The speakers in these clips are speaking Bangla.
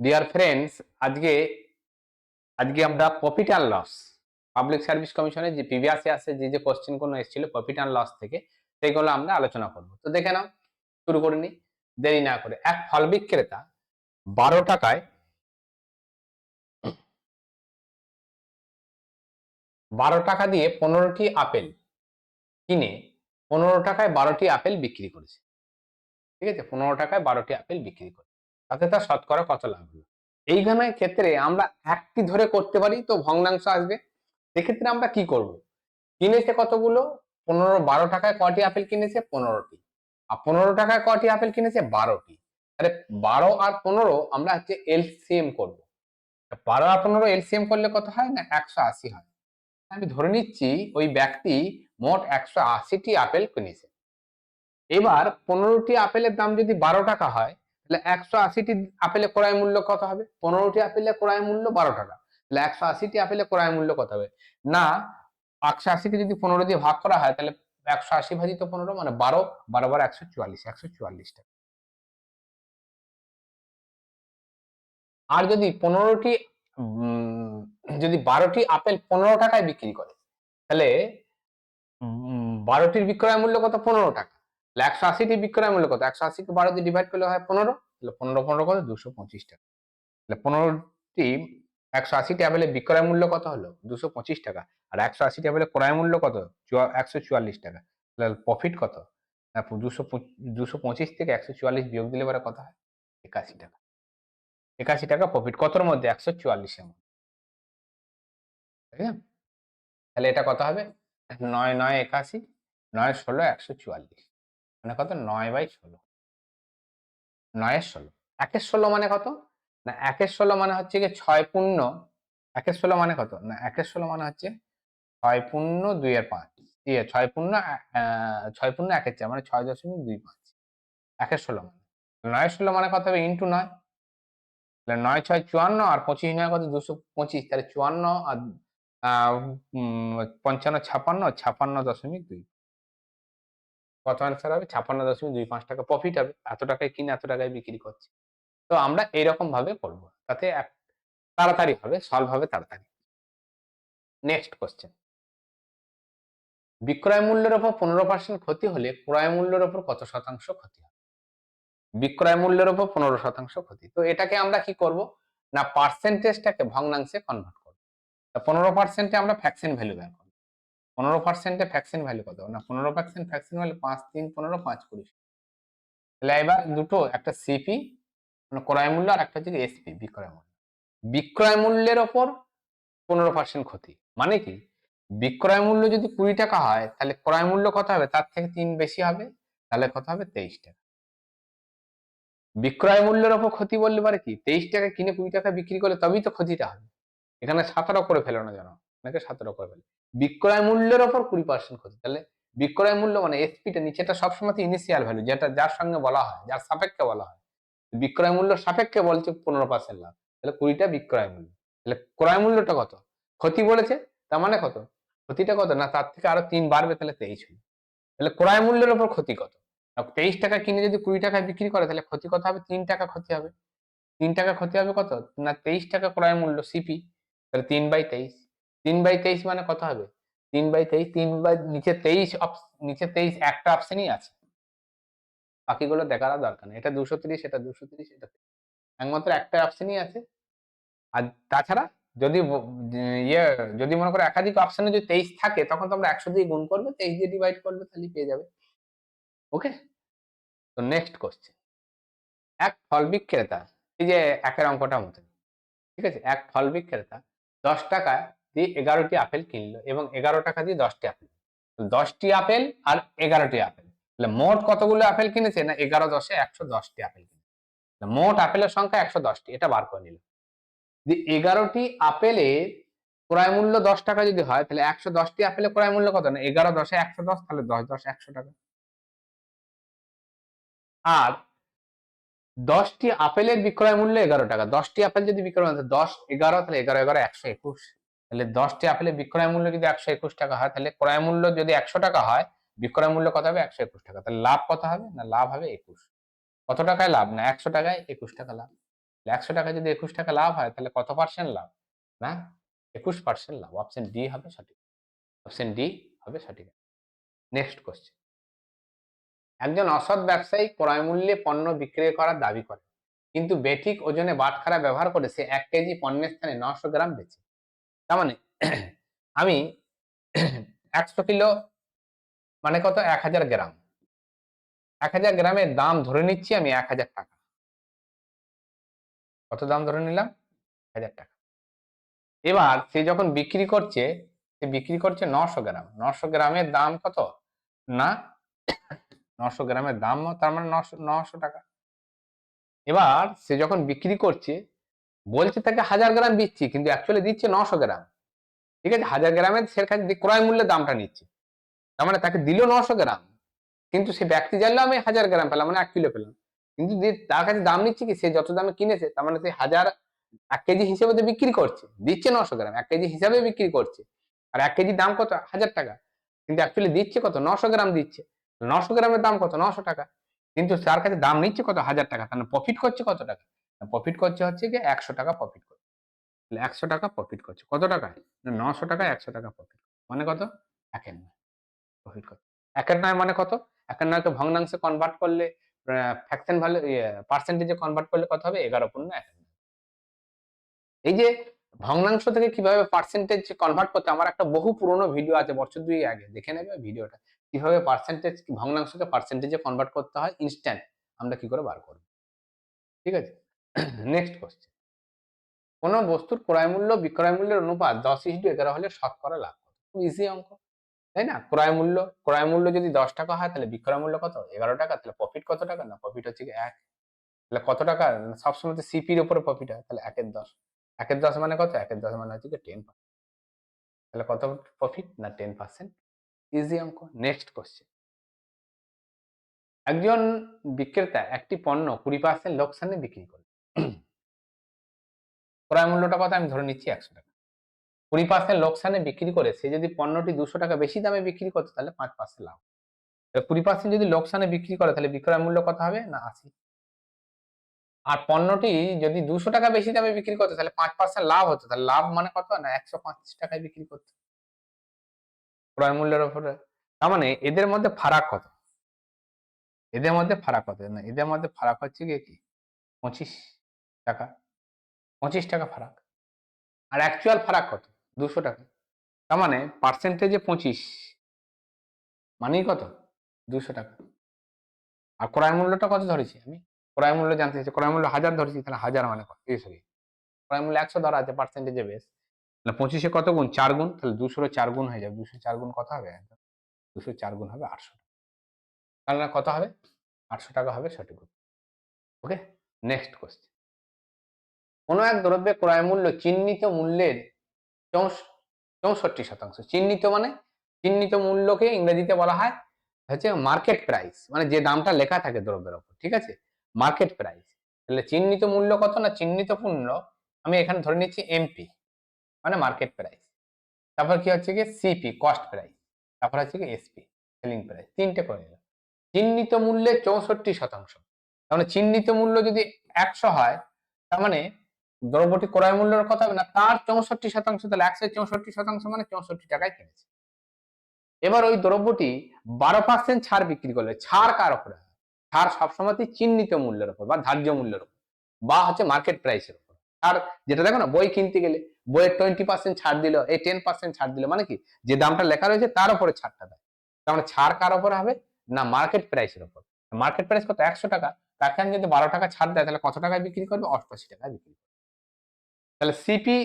ডিয়ার ফ্রেন্ডস, আজকে আজকে আমরা profit and loss, public service কমিশনের যে প্রিভিয়াস ইয়ার্সে যে কোশ্চেন গুলো এসেছিল প্রফিট অ্যান্ড লস থেকে, সেইগুলো আমরা আলোচনা করব। তো দেখে নাও, শুরু করে নি দেরি না করে। এক ফল বিক্রেতা 12 টাকায় 12 টাকা দিয়ে 15টি আপেল কিনে 15 টাকায় 12টি আপেল বিক্রি করেছে। ঠিক আছে, 15 টাকায় 12টি আপেল বিক্রি করে তাতে তার শতকরা কত লাভ হলো? এইখানে ক্ষেত্রে আমরা একটি ধরে করতে পারি, তো ভগ্নাংশ আসবে। সেক্ষেত্রে আমরা কি করব? কিনেছে কতগুলো? 12 টাকায় কটি আপেল কিনেছে? 15টি। আর 15 টাকায় কটি আপেল কিনেছে? 12টি। তাহলে 12 আর 15 আমরা হচ্ছে এলসিএম করব। 12 আর 15 এলসিএম করলে কত হয়? না 180 হয়। আমি ধরে নিচ্ছি ওই ব্যক্তি মোট 180টি আপেল কিনেছে। এবার 15টি আপেলের দাম যদি 12 টাকা হয়, তাহলে 180টি আপেলের ক্রয় মূল্য কত হবে? 15টি আপেলের ক্রয় মূল্য 12 টাকা, তাহলে 180টি আপেলের ক্রয় মূল্য কত হবে? না, 180কে যদি 15 দিয়ে ভাগ করা হয়, তাহলে 180 ভাজিত 15 মানে 12, 12 বার 144, 144 টাকা। আর যদি 15টি যদি 12টি আপেল 15 টাকায় বিক্রি করে, তাহলে 12টির বিক্রয় মূল্য কত? 15 টাকা। তাহলে 180টি বিক্রয় মূল্য কত? 180কে 12 দিয়ে ডিভাইড করলে হয় 15, তাহলে 15 15 কত? 225 টাকা। তাহলে 15টি 180টি আপেলের বিক্রয় মূল্য কত হলো? 225 টাকা। আর 180টি আপেলের ক্রয় মূল্য কত? 144 টাকা। তাহলে প্রফিট কত? না, 225 থেকে 144 বিয়োগ দিলে পরে কত হয়? 81 টাকা। 81 টাকা প্রফিট কতর মধ্যে? 144-এর মধ্যে। তাই না? তাহলে এটা কত হবে? 9 9 81, 9 16 144, মানে কত? 9/16। 9-এর 16। 1-এর 16 মানে কত? না, 1-এর 16 মানে হচ্ছে গিয়ে 6 পূর্ণ। 1-এর 16 মানে কত? না, 1-এর 16 মানে হচ্ছে 6 পূর্ণ 2-এর 5। 6 পূর্ণ 6 পূর্ণ 1-এর 4 মানে 6.25। 1-এর 16 মানে 9-এর 16 মানে কত হবে? ইন্টু 9। তাহলে 9 6 54 আর 25 9 কত? 225। তাহলে 54 আর 55 56 56.2। কত অ্যান্সার হবে? 56.25 টাকা প্রফিট হবে। এত টাকায় কিনে এত টাকায় বিক্রি করছে। তো আমরা এইরকম ভাবে করবো, তাতে তাড়াতাড়ি হবে, সলভ হবে তাড়াতাড়ি। Next question. বিক্রয় মূল্যের উপর 15% ক্ষতি হলে ক্রয় মূল্যের উপর কত শতাংশ ক্ষতি হবে? বিক্রয় মূল্যের উপর 15% ক্ষতি, তো এটাকে আমরা কি করব? না, পার্সেন্টেজটাকে ভগ্নাংশে কনভার্ট করব। 15%-এ আমরা ফ্র্যাকশন ভ্যালু বের করব। 15%-এ ফ্র্যাকশন ভ্যালু কত? না, 15% ফ্র্যাকশন ভ্যালু 5 3 15 5 20। তাহলে এবার দুটো, একটা সিপি মানে ক্রয় মূল্য, আর একটা হচ্ছে এসপি বিক্রয় মূল্য। বিক্রয় মূল্যের ওপর 15% ক্ষতি মানে কি? বিক্রয় মূল্য যদি 20 টাকা হয়, তাহলে ক্রয় মূল্য কত হবে? তার থেকে 3 বেশি হবে, তাহলে কত হবে? 23 টাকা। বিক্রয় মূল্যের ওপর ক্ষতি বললে পারে কি? 23 টাকা কিনে 20 টাকা বিক্রি করলে তবেই তো ক্ষতিটা হবে। এখানে 17 করে ফেলো না যেন, নাকি 17 করে ফেলে। বিক্রয় মূল্যের ওপর 20% ক্ষতি, তাহলে বিক্রয় মূল্য মানে এসপিটা নিচেটা সবসময় ইনিশিয়াল ভ্যালু, যেটা যার সঙ্গে বলা হয়, যার সাপেক্ষে বলা হয়। বিক্রয় মূল্য সাপেক্ষে বলছে 15% লাভ, তাহলে 20টা বিক্রয় মূল্য। তাহলে ক্রয় মূল্যটা কত? ক্ষতি বলেছে, তার মানে কত? ক্ষতিটা কত? না, তার থেকে আরো 3 বাড়বে, তাহলে 23 হলো। তাহলে ক্রয় মূল্যের উপর ক্ষতি কত? 23 টাকা কিনে যদি 20 টাকায় বিক্রি করে, তাহলে ক্ষতি কত হবে? 3 টাকা ক্ষতি হবে। 3 টাকা ক্ষতি হবে কত? না, 23 টাকা ক্রয় মূল্য সিপি, তাহলে 3/23। 3/23 মানে কত হবে? 3/23, 3 বাই নিচে 23, নিচে 23 একটা অপশনই আছে, বাকিগুলো দেখার দরকার নেই। এটা 230, এটা 230, এটা একমাত্র একটা অপশনই আছে। আর তাছাড়া যদি ইয়ে যদি মনে করো একাধিক অপশনে যদি 23 থাকে, তখন তোমরা 100 দিয়ে গুণ করবে, 23 দিয়ে ডিভাইড করবে, তাহলেই পেয়ে যাবে। ওকে, তো নেক্সট কোশ্চেন। এক ফল বিক্রেতা, এই যে একের অঙ্কটা মতো, ঠিক আছে, এক ফল বিক্রেতা 10 টাকা দিয়ে 11টি আপেল কিনলো এবং 11 টাকা দিয়ে 10টি আপেল। 10টি আপেল আর 11টি আপেল, তাহলে মোট কতগুলো আপেল কিনেছে? না, 11 10 110টি আপেল কিনেছে। মোট আপেলের সংখ্যা 110টি, এটা বার করে নিল। যে 11টি আপেলের ক্রয় মূল্য 10 টাকা যদি হয়, তাহলে 110টি আপেলের ক্রয় মূল্য কত? না, 11 10 110, তাহলে 10 10 100 টাকা। আর 10টি আপেলের বিক্রয় মূল্য 11 টাকা। 10টি আপেল যদি বিক্রয় মূল্য 10 11, তাহলে 11 11 121। তাহলে 10টি আপেলের বিক্রয় মূল্য যদি 121 টাকা হয়, তাহলে ক্রয় মূল্য যদি 100 টাকা হয়, বিক্রয় মূল্য কত হবে? 121 টাকা। তাহলে লাভ কত হবে? না, লাভ হবে 21। কত টাকায় লাভ? না, 100 টাকায় 21 টাকা লাভ। 100 টাকা যদি 21 টাকা লাভ হয় তাহলে কত পার্সেন্ট লাভ? না, 21% লাভ। অপশন ডি হবে সঠিক। অপশন ডি হবে সঠিক। Next question. একজন অসৎ ব্যবসায়ী ক্রয় মূল্যে পণ্য বিক্রয় করার দাবি করে, কিন্তু বেঠিক ওজনে বাটখারা ব্যবহার করে সে 1 কেজি পণ্যের স্থানে 900 গ্রাম বেচে। তার মানে আমি 100 কিলো মানে কত? 1000 গ্রাম। 1000 গ্রামের দাম ধরে নিচ্ছি আমি 1000 টাকা। কত দাম ধরে নিলাম? 1000 টাকা। এবার সে যখন বিক্রি করছে, সে বিক্রি করছে 900 গ্রাম। 900 গ্রামের দাম কত? না, 900 গ্রামের দাম তার মানে 900 টাকা। এবার সে যখন বিক্রি করছে, বলছে তাকে 1000 গ্রাম দিচ্ছি, কিন্তু অ্যাকচুয়ালি দিচ্ছে 900 গ্রাম। ঠিক আছে? 1000 গ্রামের সে কাছে ক্রয় মূল্যের দামটা নিচ্ছে। তার মানে তাকে দিল 900 গ্রাম। কিন্তু সে ব্যক্তি জানলো আমি 1000 গ্রাম পেলাম, মানে 1 কিলো পেলাম। কিন্তু তার কাছে দাম নিচ্ছে কি? সে যত দামে কিনেছে তার মানে সে 1 কেজি হিসেবে তো বিক্রি করছে। দিচ্ছে 900 গ্রাম। 1 কেজি হিসাবে বিক্রি করছে। আর 1 কেজির দাম কত? 1000 টাকা। কিন্তু অ্যাকচুয়ালি দিচ্ছে কত? 900 গ্রাম দিচ্ছে। 900 গ্রামের দাম কত? 900 টাকা। কিন্তু তার কাছে দাম নিচ্ছে কত? 1000 টাকা। তাহলে প্রফিট করছে কত টাকা? প্রফিট করছে হচ্ছে গিয়ে 100 টাকা প্রফিট করছে। তাহলে 100 টাকা প্রফিট করছে। কত টাকায়? না, 900 টাকায় 100 টাকা প্রফিট। মানে কত? 1 এর 9 প্রফিট করছে। 1 এর 9 মানে কত? 1 এর 9 কে ভগ্নাংশে কনভার্ট করলে ফ্র্যাকশন ভ্যালু পার্সেন্টেজে কনভার্ট করলে কত হবে? 11/1। এই যে ভগ্নাংশ থেকে কিভাবে পার্সেন্টেজ কনভার্ট করতে, আমার একটা বহু পুরনো ভিডিও আছে বছর 2 আগে, দেখে নেবে ভিডিওটা। কিভাবে পার্সেন্টেজ ভগ্নাংশকে পার্সেন্টেজে কনভার্ট করতে হয় ইনস্ট্যান্ট আমরা কি করে বার করব। ঠিক আছে? Next question. কোন বস্তুর ক্রয় মূল্য বিক্রয় মূল্যের অনুপাত 10:11 হলে শতকরা লাভ কত? খুব ইজি অঙ্ক, তাই না? ক্রয় মূল্য যদি 10 টাকা হয় তাহলে বিক্রয় মূল্য কত? 11 টাকা। তাহলে প্রফিট কত টাকা? না, প্রফিট হচ্ছে কি 1। তাহলে কত টাকা? সবসময় তো সিপির উপরে প্রফিট হয়। তাহলে 1 এর 10। 1 এর 10 মানে কত? 1 এর 10 মানে হচ্ছে কি 10। তাহলে কত প্রফিট? না, 10%। ইজি অঙ্ক। Next question. একজন বিক্রেতা একটি পণ্য 20% লোকসানে বিক্রি করে। ক্রয় মূল্যটা কত? আমি ধরে নিচ্ছি 100 টাকা। 20% লোকসানে বিক্রি করে সে যদি পণ্যটি 200 টাকা বেশি দামে বিক্রি করতো তাহলে 5% লাভ। 20% যদি লোকসানে বিক্রি করে তাহলে বিক্রয় মূল্য কত হবে? না, 80। আর পণ্যটি যদি 200 টাকা বেশি দামে বিক্রি করতো তাহলে 5% লাভ হতো। তাহলে লাভ মানে কত? না, 125 টাকায় বিক্রি করতো ক্রয় মূল্যের উপরে। তার মানে এদের মধ্যে ফারাক কত? এদের মধ্যে ফারাক কত? না, এদের মধ্যে ফারাক হচ্ছে গিয়ে কি 25 টাকা। 25 টাকা ফারাক। আর অ্যাকচুয়াল ফারাক কত? 200 টাকা। তার মানে পার্সেন্টেজে 25 মানেই কত? 200 টাকা। আর ক্রয় মূল্যটা কত ধরেছি আমি? ক্রয় মূল্য জানতে চাইছি। ক্রয় মূল্য 1000 ধরেছি, তাহলে 1000 মানে কত? সরি, ক্রয় মূল্য 100 ধরা আছে, পার্সেন্টেজে বেস। তাহলে 25 এ কত গুণ? 4 গুণ। তাহলে 200 এর 4 গুণ হয়ে যাবে। 200 4 গুণ কত হবে? 200 4 গুণ হবে 800 টাকা। তাহলে কত হবে? 800 টাকা হবে সঠিক উত্তর। ওকে? Next question. কোন এক দ্রব্যের ক্রয় মূল্য চিহ্নিত মূল্যের 64%। চিহ্নিত মানে? চিহ্নিত মূল্যকে ইংরেজিতে বলা হয় হচ্ছে মার্কেট প্রাইস, মানে যে দামটা লেখা থাকে দ্রব্যের উপর। ঠিক আছে? Market price. তাহলে চিহ্নিত মূল্য কত? না, চিহ্নিত মূল্য আমি এখানে ধরে নিচ্ছি এমপি, মানে মার্কেট প্রাইস। তারপর কি হচ্ছে গিয়ে সিপি, কস্ট প্রাইস। তারপর হচ্ছে গিয়ে এসপি, সেলিং প্রাইস। তিনটে করে নিলাম। চিহ্নিত মূল্যের 64%। তার মানে চিহ্নিত মূল্য যদি 100 হয়, তার মানে দ্রব্যটি ক্রয় মূল্যের কত হবে? না, তার 64%। তাহলে 100 64% মানে 64 টাকায় কিনেছে। এবার ওই দ্রব্যটি 12% ছাড় বিক্রি করলে, ছাড় কার উপরে হয়? ছাড় সবসময় চিহ্নিত মূল্যের উপর বা ধার্য মূল্যের উপর বা হচ্ছে মার্কেট প্রাইসের উপর। আর যেটা দেখো না, বই কিনতে গেলে বইয়ের 20% ছাড় দিল, এই 10% ছাড় দিল, মানে কি যে দামটা লেখা রয়েছে তার উপরে ছাড়টা দেয়। তার মানে ছাড় কার উপর হবে? না, মার্কেট প্রাইসের উপর। মার্কেট প্রাইস কত? 100 টাকা। তাকে আমি যদি 12 টাকা ছাড় দেয় তাহলে কত টাকায় বিক্রি করবে? 88 টাকায় বিক্রি করবে। তাহলে সিপি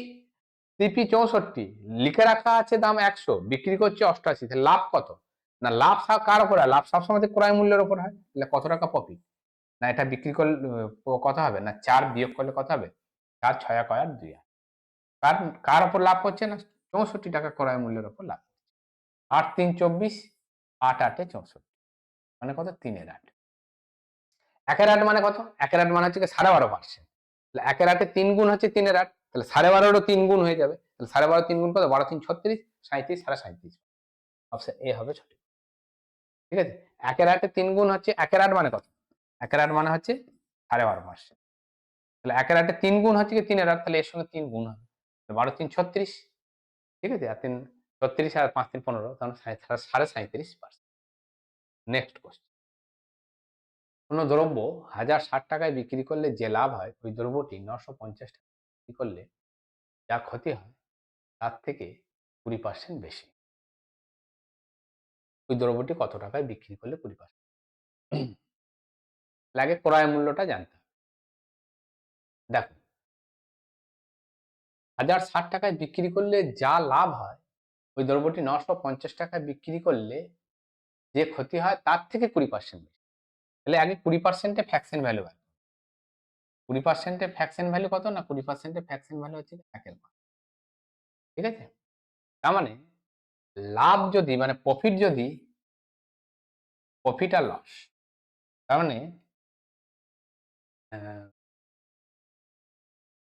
সিপি 64, লিখে রাখা আছে দাম 100, বিক্রি করছে 88, তাহলে লাভ কত? না, লাভ কার উপর হয়? লাভ সবসময় ক্রয় মূল্যের উপর হয়। তাহলে কত টাকা প্রফিট? না, এটা বিক্রি করলে কত হবে? না, 4 বিয়োগ করলে কত হবে? 4 6 আর 2 কার কার উপর লাভ হচ্ছে? না, 64 টাকা ক্রয় মূল্যের উপর লাভ। 8 3 24, 8 8 64, মানে কত? 3 এর 8। 1 এর 8 মানে কত? 1 এর 8 মানে হচ্ছে 12.5%। তাহলে 1 এর 8 3 গুণ হচ্ছে 3 এর 8, তাহলে 12.5 3 গুণ হয়ে যাবে। তাহলে 12.5 3 গুণ কত? 12 3 36, 37 37.5। অপশন এ হবে সঠিক। ঠিক আছে? 1 এর 8 3 গুণ হচ্ছে 1 এর 8 মানে কত? 1 এর 8 মানে হচ্ছে 12.5%। তাহলে 1-8 3 গুণ হচ্ছে কি 3-8, তাহলে এর সঙ্গে 3 গুণ হবে। 12-3 36, ঠিক আছে? আর 3 36 আর 5-3 15, তখন 37.5%। Next question. কোন দ্রব্য 1060 টাকায় বিক্রি করলে যে লাভ হয়, ওই দ্রব্যটি 950 টাকায় বিক্রি করলে যা ক্ষতি হয় তার থেকে 20% বেশি। ওই দ্রব্যটি কত টাকায় বিক্রি করলে 20%? লাগে ক্রয় মূল্যটা জানতে হবে। দেখো, 1060 টাকায় বিক্রি করলে যা লাভ হয়, ওই দ্রব্যটি 950 টাকায় বিক্রি করলে যে ক্ষতি হয় তার থেকে 20% বেশি। তাহলে আগে 20% এ ফ্র্যাকশন ভ্যালু হয়। 20% এ ফ্র্যাকশন ভ্যালু কত? না 20% এ ফ্র্যাকশন ভ্যালু হচ্ছে 1 এর মান। ঠিক আছে? তার মানে লাভ যদি মানে প্রফিট আর লস, তার মানে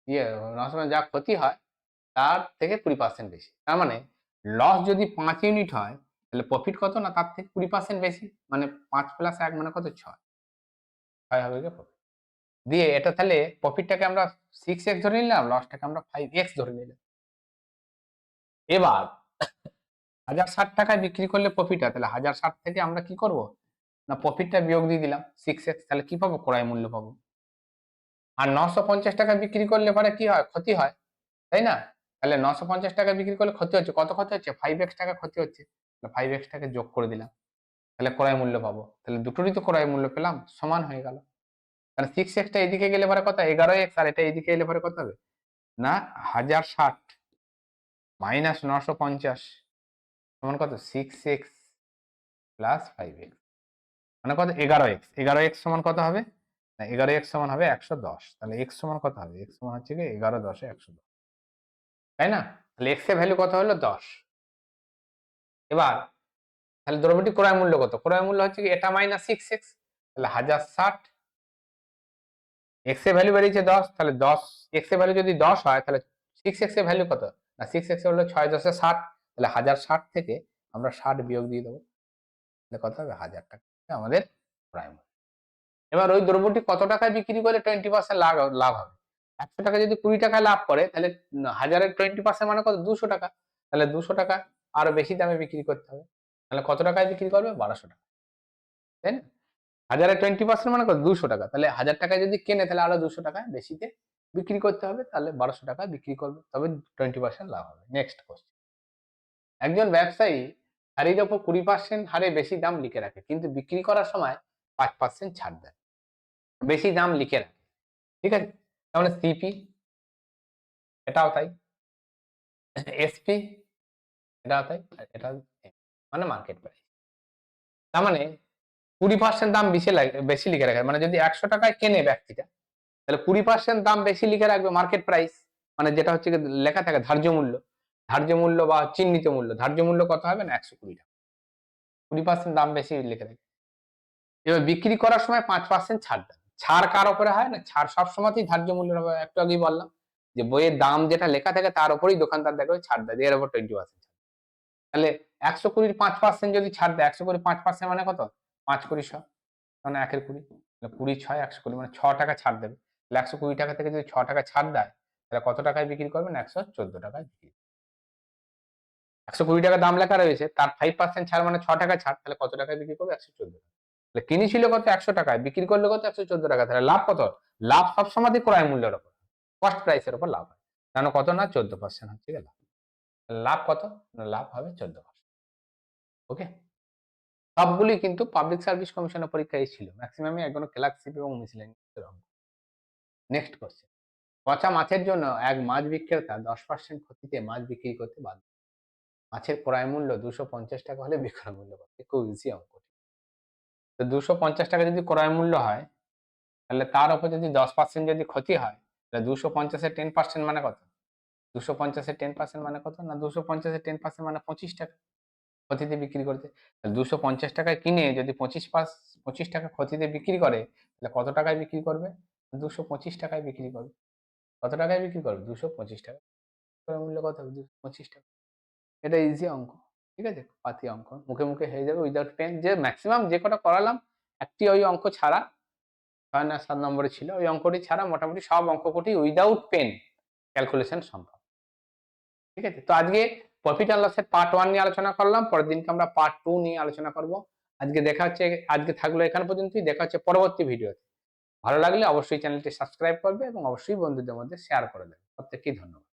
ইয়ে যা ক্ষতি হয় তার থেকে 20% বেশি। তার মানে লস যদি 5 ইউনিট হয়, তাহলে প্রফিট কত? না তার থেকে 20% বেশি। মানে 5 প্লাস 1 মানে কত? 6। 6 হবে গিয়ে প্রফিট। দিয়ে এটা তাহলে প্রফিটটাকে আমরা 6x ধরে নিলাম, লসটাকে আমরা 5x ধরে নিলাম। এবার 1060 টাকায় বিক্রি করলে প্রফিট হয়, তাহলে 1060 থেকে আমরা কি করব? না প্রফিটটা বিয়োগ দিয়ে দিলাম 6x, তাহলে কি পাবো? ক্রয় মূল্য পাবো। আর 950 টাকায় বিক্রি করলে পরে কি হয়? ক্ষতি হয়, তাই না? তাহলে 950 টাকায় বিক্রি করলে ক্ষতি হচ্ছে, কত ক্ষতি হচ্ছে? 5x টাকা ক্ষতি হচ্ছে। 5x টাকে যোগ করে দিলাম, তাহলে ক্রয় মূল্য পাবো। তাহলে দুটোরই তো ক্রয় মূল্য পেলাম, সমান হয়ে গেল। তাহলে 6x টা এদিকে গেলে পরে কত? 11x, আর এটা এদিকে এলে পরে কত হবে? না 1060 মাইনাস 950 সমান কত? 6x প্লাস 5x, মানে কত? 11x। 11x সমান কত হবে? না 11x সমান হবে 110। তাহলে x সমান কত হবে? x সমান হচ্ছে কি 11 10 110, তাই না? তাহলে x এর ভ্যালু কত হলো? 10। এবার তাহলে দ্রব্যটি ক্রয় মূল্য কত? ক্রয় মূল্য হচ্ছে কি এটা মাইনাস 6x, তাহলে 1060। x এর ভ্যালু বেরিয়েছে 10, তাহলে 10 x এর ভ্যালু যদি 10 হয়, তাহলে 6x এর ভ্যালু কত? না 6x হলো 6 10 60, তাহলে 1060 থেকে আমরা 60 বিয়োগ দিয়ে দেবো, তাহলে কত হবে? 1000 টাকা আমাদের ক্রয় মূল্য। এবার ওই দ্রব্যটি কত টাকায় বিক্রি করলে 20% লাভ হবে? 100 টাকা যদি 20 টাকায় লাভ করে, তাহলে 1000 এর 20% মানে কত? 200 টাকা। তাহলে 200 টাকা আরো বেশি দামে বিক্রি করতে হবে। তাহলে কত টাকায় বিক্রি করবে? 1200 টাকা, তাই না? 1000 এর 20% মানে কত? 200 টাকা। তাহলে 1000 টাকায় যদি কেনে, তাহলে আরো 200 টাকায় বেশিতে বিক্রি করতে হবে। তাহলে 1200 টাকায় বিক্রি করবে, তবে 20% লাভ হবে। Next question. একজন ব্যবসায়ী শাড়ির ওপর 20% হারে বেশি দাম লিখে রাখে, কিন্তু বিক্রি করার সময় 5% ছাড় দেয়। বেশি দাম লিখে রাখে, ঠিক আছে? তাহলে সিপি এটাও তাই, এসপি এটাও তাই, আর এটা মানে মার্কেট প্রাইস। তার মানে 20% দাম বেশি লিখে রাখে, মানে যদি 100 টাকায় কেনে ব্যক্তিটা, তাহলে 20% দাম বেশি লিখে রাখবে মার্কেট প্রাইস, মানে যেটা হচ্ছে লেখা থাকে ধার্য মূল্য। ধার্য মূল্য বা চিহ্নিত মূল্য, ধার্য মূল্য কত হবে? না 120 টাকা। 20% দাম বেশি লিখে রাখবে। এবার বিক্রি করার সময় 5% ছাড় দেবে। ছাড় কার উপরে হয়? না ছাড় সবসময়তেই ধার্য মূল্যের হবে। একটু আগেই বললাম যে বইয়ের দাম যেটা লেখা থাকে তার উপরেই দোকানদার দেখবে ছাড় দেয়, এর উপর 20%। তাহলে 120 র 5% যদি ছাড় দেয়, 120 5% মানে কত? 5 কোটি 100, মানে 1 এর 20, 20 6 120 মানে 6 টাকা ছাড় দেবে। তাহলে 120 টাকা থেকে যদি 6 টাকা ছাড় দেয়, তাহলে কত টাকায় বিক্রি করবেন? 114 টাকায় বিক্রি। 120 টাকা দাম লেখা রয়েছে, তার 5% ছাড় মানে 6 টাকা ছাড়, তাহলে কত টাকায় বিক্রি করবে? 114 টাকা। তাহলে কিনেছিল কত? 100 টাকায়, বিক্রি করলে কত? 114 টাকা। তাহলে লাভ কত? লাভ সবসময়ই ক্রয় মূল্যের উপর, কস্ট প্রাইসের উপর লাভ হয়। কেন কত? না 14% হচ্ছে গিয়ে লাভ। লাভ কত? না লাভ হবে 14%। ওকে, সবগুলি কিন্তু পাবলিক সার্ভিস কমিশনের পরীক্ষায় ছিল, ম্যাক্সিমামই একদম ক্লার্কশিপ এবং মিসেলেনিয়াস অঙ্ক। Next question. পচা মাছের জন্য এক মাছ বিক্রেতা 10% ক্ষতিতে মাছ বিক্রি করতে বাধ্য। মাছের ক্রয় মূল্য 250 টাকা হলে বিক্রয় মূল্য কত? খুব ইজি অঙ্ক। তো 250 টাকা যদি ক্রয় মূল্য হয়, তাহলে তার উপর যদি 10% যদি ক্ষতি হয়, তাহলে 250 এর 10% মানে কত? 250 এর 10% মানে কত? না 250 এর 10% মানে 25 টাকা ক্ষতিতে বিক্রি করতে। তাহলে 250 টাকায় কিনে যদি 25 টাকা ক্ষতিতে বিক্রি করে, তাহলে কত টাকায় বিক্রি করবে? 225 টাকায় বিক্রি করবে। কত টাকায় বিক্রি করবে? 225 টাকা। ক্রয় মূল্য কত হবে? 225 টাকা। এটা ইজি অঙ্ক, ঠিক আছে? পাতি অঙ্ক, মুখে মুখে হয়ে যাবে উইদাউট পেন। যে ম্যাক্সিমাম যে কটা করালাম, একটি ওই অঙ্ক ছাড়া 6 না 7 নম্বরে ছিল, ওই অঙ্কটি ছাড়া মোটামুটি সব অঙ্ককটি উইদাউট পেন ক্যালকুলেশন সম্ভব। ঠিক আছে, তো আজকে প্রফিট অ্যান্ড লসের পার্ট 1 নিয়ে আলোচনা করলাম, পরের দিনকে আমরা পার্ট 2 নিয়ে আলোচনা করব। আজকে থাকলো এখান পর্যন্তই, দেখা হচ্ছে পরবর্তী ভিডিওতে। ভালো লাগলে অবশ্যই চ্যানেলটি সাবস্ক্রাইব করবে এবং অবশ্যই বন্ধুদের মধ্যে শেয়ার করে দেবে। প্রত্যেককেই ধন্যবাদ।